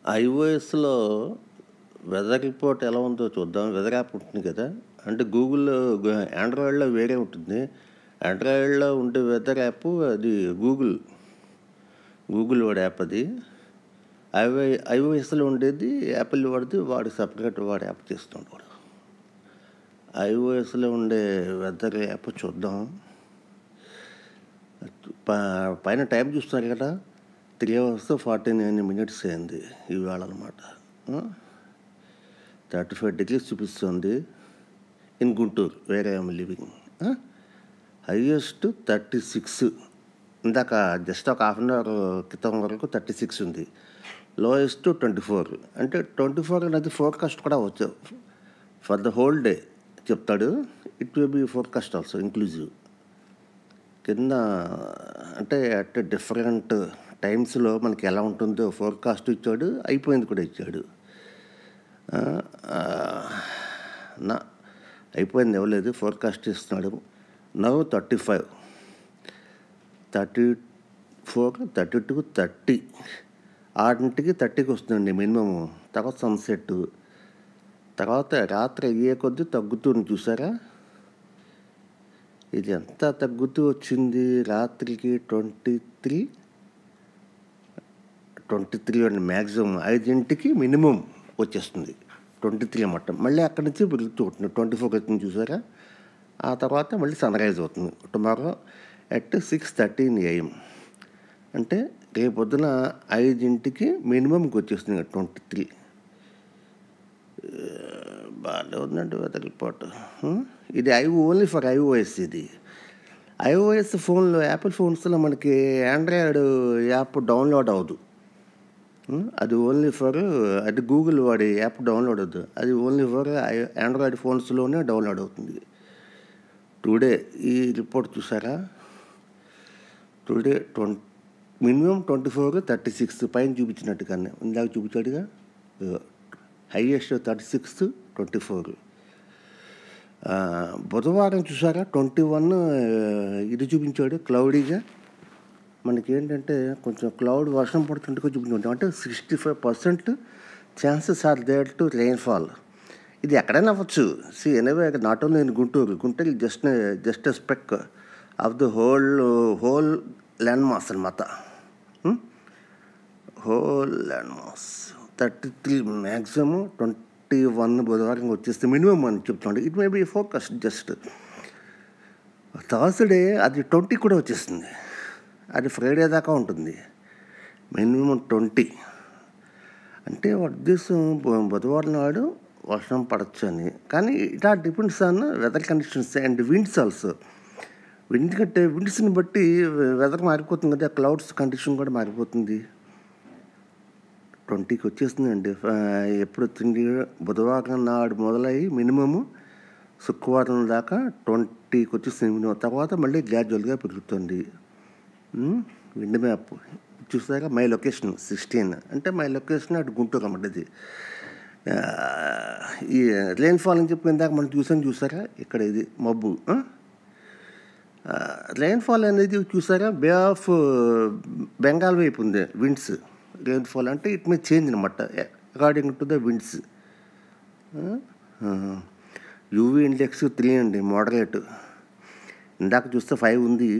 ఐఓఎస్‌లో weather report ఎలా ఉందో చూద్దాం. వెదర్ యాప్ ఉంటుంది కదా! అంటే గూగుల్‌లో ఆండ్రాయిడ్‌లో వేరే ఉంటుంది. ఆండ్రాయిడ్‌లో ఉండే వెదర్ యాప్ అది గూగుల్ వాడి యాప్ అది. ఐఓఎస్‌లో ఉండేది యాపిల్ వాడిది. వాడు సెపరేట్ వాడు యాప్ చేస్తుంటాడు. ఐఓఎస్‌లో ఉండే వెదర్ యాప్ చూద్దాం. పైన టైం చూస్తున్నారు కదా! 3 hours 49 minutes అయింది ఇవాళ అనమాట. 35 degrees చూపిస్తుంది in Guntur, where I'm living. Highest 36. ఇందాక జస్ట్ ఒక హాఫ్ అన్ అవర్ క్రితం వరకు 36 ఉంది. లోయెస్ట్ 24. అంటే 24 అనేది ఫోర్కాస్ట్ కూడా వచ్చు. ఫర్ ద హోల్ డే చెప్తాడు. It will be forecast also inclusive. కింద అంటే అట్ డిఫరెంట్ టైమ్స్లో మనకి ఎలా ఉంటుందో ఫోర్కాస్ట్ ఇచ్చాడు, అయిపోయింది కూడా ఇచ్చాడు. నా అయిపోయింది ఇవ్వలేదు, ఫోర్కాస్ట్ ఇస్తున్నాడు. నవ్ 35, 34, 32, 30. 6కి 30కి వస్తుందండి మినిమము. తర్వాత సన్సెట్, తర్వాత రాత్రి అయ్యే కొద్దీ తగ్గుతుంది చూసారా. ఇది ఎంత తగ్గుతూ వచ్చింది రాత్రికి. 23 అండి మ్యాక్సిమం. 5కి మినిమం వచ్చేస్తుంది 23 అన్నమాట. మళ్ళీ అక్కడి నుంచి పెరుగుతూ ఉంటుంది. 24 అవుతుంది చూసారా. ఆ తర్వాత మళ్ళీ సన్ రైజ్ అవుతుంది టుమారో అట్ 6:13 AM. అంటే రేపు పొద్దున 5కి మినిమంకి వచ్చేస్తుంది 23. బాగానే ఉందండి వెదర్ రిపోర్ట్. ఇది ఓన్లీ ఫర్ ఐఓఎస్. ఇది ఐఓఎస్ ఫోన్లో, యాపిల్ ఫోన్స్లో మనకి ఆండ్రాయిడ్ యాప్ డౌన్లోడ్ అవ్వదు. అది ఓన్లీ ఫర్, అది గూగుల్ వాడి యాప్ డౌన్లోడ్ అవుతుంది. అది ఓన్లీ ఫర్ ఆండ్రాయిడ్ ఫోన్స్లోనే డౌన్లోడ్ అవుతుంది. టుడే ఈ రిపోర్ట్ చూసారా. టుడే మినిమం 24, 36 పైన చూపించినట్టు కానీ ఇందాక చూపించాడుగా. హైయెస్ట్ 36, 24. బుధవారం చూసారా 21 ఇది చూపించాడు క్లౌడీగా. మనకి ఏంటంటే కొంచెం క్లౌడ్ వర్షం పడుతుంటే చూపించాడు. అంటే 65% chances are there to rainfall. ఇది ఎక్కడైనా అవ్వచ్చు. Anyway not only in Guntur just a speck of the whole land mass అనమాట. హోల్ ల్యాండ్ మాస్ 33, మ్యాక్సిమం 21 బుధవారం వచ్చేస్తే మినిమం అని చెప్తున్నాడు. It may be focus just. Thursday అది 20 కూడా వచ్చేస్తుంది. అది ఫ్రైడే దాకా ఉంటుంది. మినిమం 20. అంటే ఉద్దేశం బుధవారం నాడు వర్షం పడచ్చు అని. కానీ it are depends on weather conditions and winds also. ఎందుకంటే విండ్స్ని బట్టి వెదర్ మారిపోతుంది కదా, క్లౌడ్స్ కండిషన్ కూడా మారిపోతుంది. 20కి వచ్చేస్తుందండి. ఎప్పుడు వచ్చింది? బుధవారం నాడు మొదలయ్యి మినిమము శుక్రవారం దాకా 20కి వచ్చేస్తుంది మినిమం. తర్వాత మళ్ళీ గ్రాడ్యువల్గా పెరుగుతుంది. విండ్ మ్యాప్ చూసాక మై లొకేషన్ 16. అంటే మై లొకేషన్ అటు గుంటూరు అన్నమాట. ఇది ఈ రెయిన్ఫాల్ అని చెప్పి ఇందాక మనం చూసారా ఇక్కడ ఇది మబ్బు. రెయిన్ఫాల్ అనేది చూసారా బే ఆఫ్ బెంగాల్ వైపు ఉంది విండ్స్. రెయిన్ఫాల్ అంటే ఇట్ మే చేంజ్ అనమాట according to the winds. UV index 3 అండి, మోడరేట్. ఇందాక చూస్తే 5 ఉంది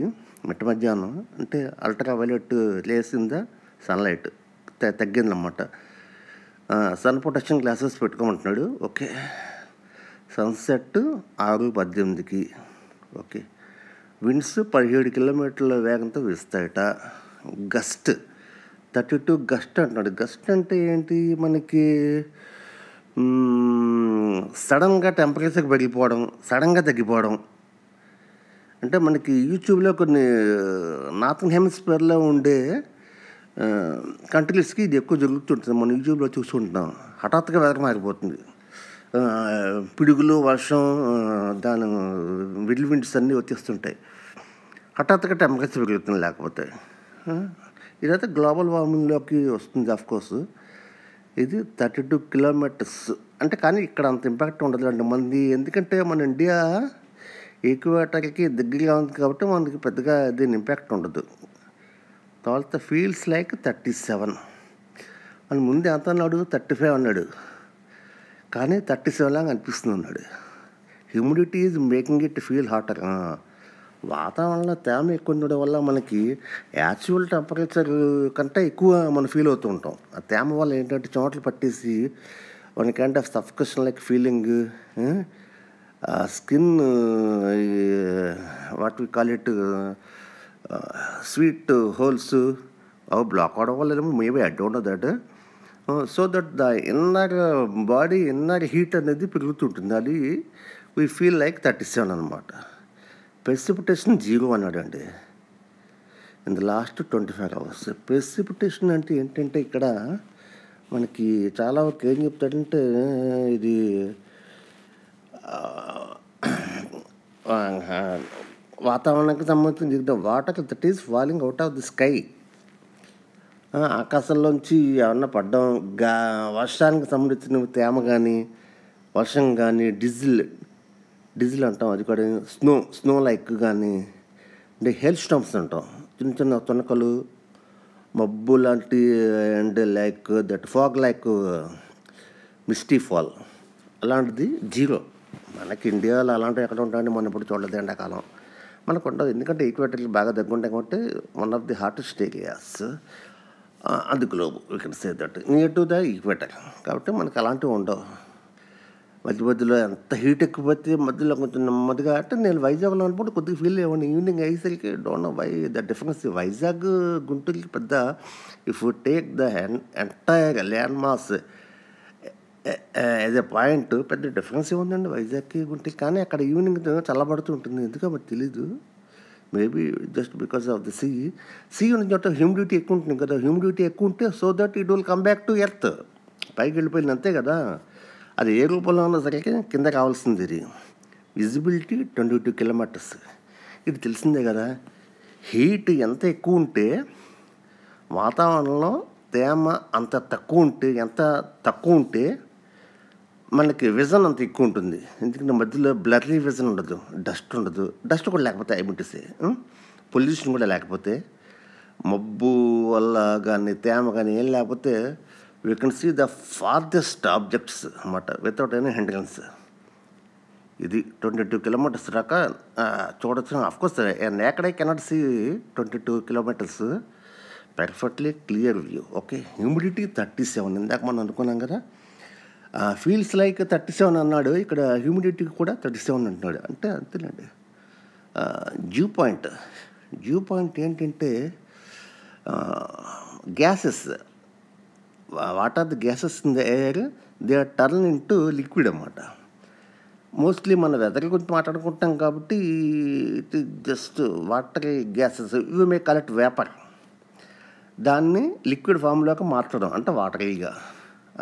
మిట్ట మధ్యాహ్నం. అంటే ultra violet rays in the sunlight తగ్గిందన్నమాట. సన్ ప్రొటెక్షన్ గ్లాసెస్ పెట్టుకోమంటున్నాడు. ఓకే. సన్సెట్ 6:18కి. ఓకే. విండ్స్ 17 కిలోమీటర్ల వేగంతో వీస్తాయట. గస్ట్ 32 గస్ట్ అంటున్నాడు. గస్ట్ అంటే ఏంటి? మనకి సడన్గా టెంపరేచర్ పెరిగిపోవడం, సడన్గా తగ్గిపోవడం. అంటే మనకి యూట్యూబ్లో కొన్ని నార్థన్ హెమిస్ఫియర్లో ఉండే కంట్రీస్కి ఇది ఎక్కువ జరుగుతుంటుంది. మనం యూట్యూబ్లో చూసుకుంటున్నాం. హఠాత్తుగా వెదర్ మారిపోతుంది. పిడుగులు, వర్షం, దాని విండ్స్ అన్నీ వచ్చేస్తుంటాయి. హఠాత్తుగా టెంపరేచర్ పెరుగుతుంది. లేకపోతే ఇదైతే గ్లోబల్ వార్మింగ్లోకి వస్తుంది ఆఫ్కోర్స్. ఇది 32 కిలోమీటర్స్ అంటే. కానీ ఇక్కడ అంత ఇంపాక్ట్ ఉండదు అండి మనది. ఎందుకంటే మన ఇండియా ఈక్వేటర్కి దగ్గరగా ఉంది కాబట్టి మనకి పెద్దగా దీని ఇంపాక్ట్ ఉండదు. తర్వాత ఫీల్స్ లైక్ 37. అని ముందు ఎంత అన్నాడు, 35 అన్నాడు, కానీ 37 లాగా అనిపిస్తుంది అన్నాడు. Humidity is making it feel hotter. వాతావరణంలో తేమ ఎక్కువ ఉండడం వల్ల మనకి యాక్చువల్ టెంపరేచర్ కంటే ఎక్కువ మనం ఫీల్ అవుతూ ఉంటాం. ఆ తేమ వల్ల ఏంటంటే చెమటలు పట్టేసి one kind of suffocation like feeling, skin what we call it sweat holes అవి బ్లాక్ అవడం వల్ల maybe I don't know that. So that the inner body inner heat అనేది పెరుగుతుంటుంది. అది వీ ఫీల్ లైక్ 37 అనమాట. ప్రెసిపిటేషన్ 0 అన్నాడండి in the last 24 hours. Precipitation అంటే ఏంటంటే ఇక్కడ మనకి చాలా వరకు ఏం చెప్తాడంటే ఇది వాతావరణానికి సంబంధించిన water that is falling out of the sky. ఆకాశంలోంచి ఏమన్నా పడ్డం, వర్షానికి సంబంధించిన తేమ కానీ వర్షం కానీ డిజిల్ అంటాం, అది కూడా స్నో లైక్ కానీ, అంటే హెయిల్ స్టాంప్స్ అంటాం, చిన్న చిన్న తునకలు మబ్బు లాంటి, and like that fog like Misty fall, అలాంటిది 0. మనకి ఇండియాలో అలాంటివి ఎక్కడ ఉంటాయండి, మనం ఇప్పుడు చూడలేదు ఎండాకాలం మనకు ఉండదు, ఎందుకంటే ఈక్వేటర్కి బాగా దగ్గర ఉంటాయి కాబట్టి one of the hottest areas అది globe, we can say that near to the equator. కాబట్టి మనకు అలాంటివి ఉండవు. మధ్యలో ఎంత హీట్ ఎక్కువైతే మధ్యలో కొంచెం నెమ్మదిగా, అంటే నేను వైజాగ్లో ఉన్నప్పుడు కొద్దిగా ఫీల్ అయ్యాను. ఈవినింగ్ అయ్యేసరికి don't know why the difference. Vizag గుంటూరుకి పెద్ద, if you take the entire land mass as a point పెద్ద డిఫరెన్స్ ఏముందండి వైజాగ్కి గుంటూరుకి. కానీ అక్కడ ఈవినింగ్ చల్లబడుతూ ఉంటుంది, ఎందుకో మరి తెలీదు. Maybe just because of the sea ఉన్న చోట హ్యూమిడిటీ ఎక్కువ ఉంటుంది కదా. హ్యూమిడిటీ ఎక్కువ ఉంటే so that it will come back to earth, పైకి వెళ్ళిపోయింది అంతే కదా. అది ఏ రూపంలో ఉన్నా సరే కింద కావాల్సింది. ఇది విజిబిలిటీ 22 kilometers, ఇది తెలిసిందే కదా. హీట్ ఎంత ఎక్కువ ఉంటే వాతావరణంలో తేమ అంత తక్కువ ఉంటే, ఎంత తక్కువ ఉంటే మనకి విజన్ అంత ఎక్కువ ఉంటుంది. ఎందుకంటే మధ్యలో బ్లర్రీ విజన్ ఉండదు, డస్ట్ కూడా లేకపోతే ఐమిటిసే, పొల్యూషన్ కూడా లేకపోతే, మబ్బు వల్ల కానీ తేమ కానీ ఏం లేకపోతే we can see the farthest objects అన్నమాట వితౌట్ ఎనీ హిండ్రెన్స్. ఇది 22 kilometers దాకా చూడొచ్చు. Of course naked eye cannot see 22 kilometers, perfectly clear view. Okay, humidity 37, ఇందాక మనం అనుకున్నాం కదా. ఫీల్స్ లైక్ 37 అన్నాడు, ఇక్కడ హ్యూమిడిటీ కూడా 37 అంటున్నాడు. అంటే అంతేనండి. డ్యూ పాయింట్ ఏంటంటే gases, what are the gases in the air, they are turn into liquid అన్నమాట. మోస్ట్లీ మన వెదర్ గురించి మాట్లాడుకుంటాం కాబట్టి ఇట్ జస్ట్ వాటర్ గ్యాసెస్, ఇవి మే కలెక్ట్ వేపర్, దాన్ని లిక్విడ్ ఫామ్లోకి మార్చడం అంటే వాటరీగా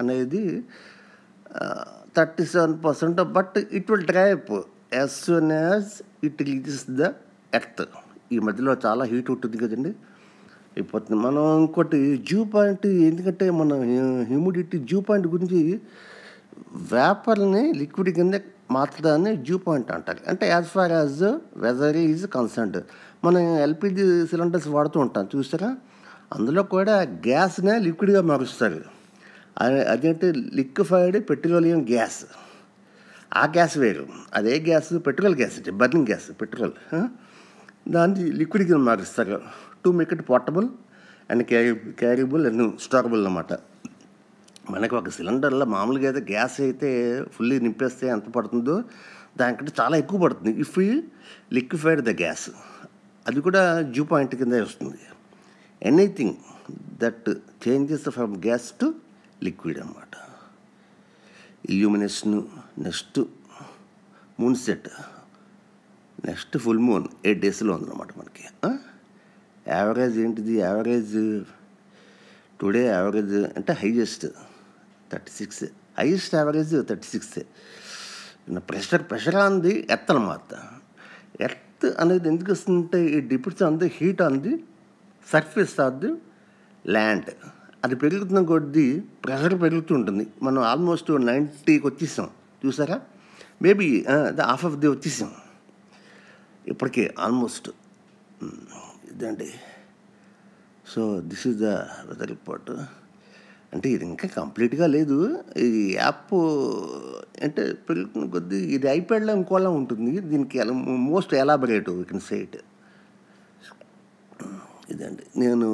అనేది 37%. But it will dry up as soon as it reaches the earth. ఈ మధ్యలో చాలా హీట్ ఉంటుంది కదండి, అయిపోతుంది. మనం ఇంకోటి డ్యూ పాయింట్, ఎందుకంటే మన హ్యూమిడిటీ డ్యూ పాయింట్ గురించి వేపర్ని లిక్విడ్ కింద మార్చడాన్ని డ్యూ పాయింట్ అంటారు. అంటే as far as weather is concerned. మనం ఎల్పిజి సిలిండర్స్ వాడుతూ ఉంటాం చూసారా, అందులో కూడా గ్యాస్నే లిక్విడ్గా మారుస్తారు. అదేంటే లిక్విఫైడ్ పెట్రోలియం గ్యాస్, ఆ గ్యాస్ వేరు. అదే gas petrol gas, burning gas petrol, దాన్ని లిక్విడ్ కింద మారుస్తారు to make it portable and carriable and storable అన్నమాట. మనకి ఒక సిలిండర్లో మామూలుగా అయితే గ్యాస్ అయితే ఫుల్లీ నింపేస్తే ఎంత పడుతుందో దానికంటే చాలా ఎక్కువ పడుతుంది if you liquefied the gas. అది కూడా డ్యూ పాయింట్ కింద వస్తుంది. Anything that changes from gas to liquid అన్నమాట. Illumination, next moon set, next full moon 8 daysలో ఉందన్నమాట మనకి. యావరేజ్ ఏంటిది, యావరేజ్ టుడే యావరేజ్ అంటే highest 36, highest average 36. Pressure on the earth అన్నమాట. ఎర్త్ అనేది ఎందుకు వస్తుందంటే ఈ depends on the heat on the surface of the land. అది పెరుగుతున్న కొద్దీ ప్రెషర్ పెరుగుతూ ఉంటుంది. మనం ఆల్మోస్ట్ 90కి వచ్చేసాం చూసారా, మేబీ హాఫ్ ఆఫ్ ది వచ్చేసాం ఇప్పటికే ఆల్మోస్ట్. ఇదండి. So this is the weather report. అంటే ఇది ఇంకా కంప్లీట్‌గా లేదు. ఈ యాప్ అంటే పెరుగుతున్న కొద్దీ ఇది ఐప్యాడ్‌లో ఇంకోలా ఉంటుంది. దీనికి most elaborate we can say it. ఇదండి. నేను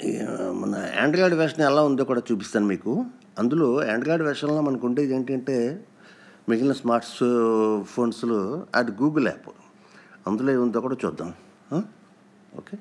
ఈ మన ఆండ్రాయిడ్ వెర్షన్ ఎలా ఉందో కూడా చూపిస్తాను మీకు. అందులో ఆండ్రాయిడ్ వెర్షన్‌లో మనకు ఉండేది ఏంటంటే, మిగిలిన ఫోన్స్‌లో అది గూగుల్ యాప్. అందులో ఏముందో కూడా చూద్దాం. ఓకే.